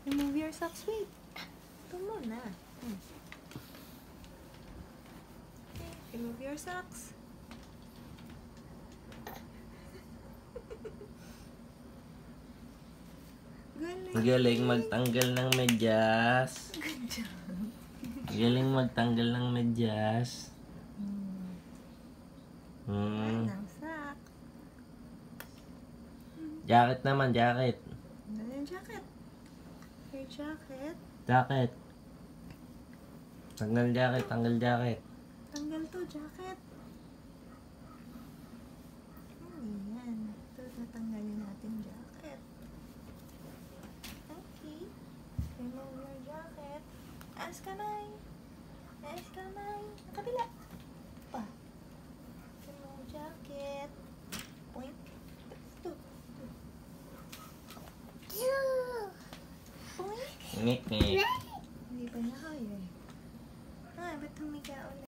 Remove your socks. Wait. Ito muna. Okay, remove your socks. Galing magtanggal ng medyas. Good job. Galing magtanggal ng medyas. Ng sock. Jacket naman, jacket. Ano yung jacket? Your jacket. Jacket. Tanggal jacket, tanggal jacket. Tanggal to, jacket. Ayan. Ito, tatanggalin natin jacket. Okay. Remove your jacket. Aas kamay. Aas kamay. Kabila. Pa. Remove jacket. Point. Ito. Point. Ngik-ngik. Hindi pa niya kaya eh. Ah, ba't humiga ulit?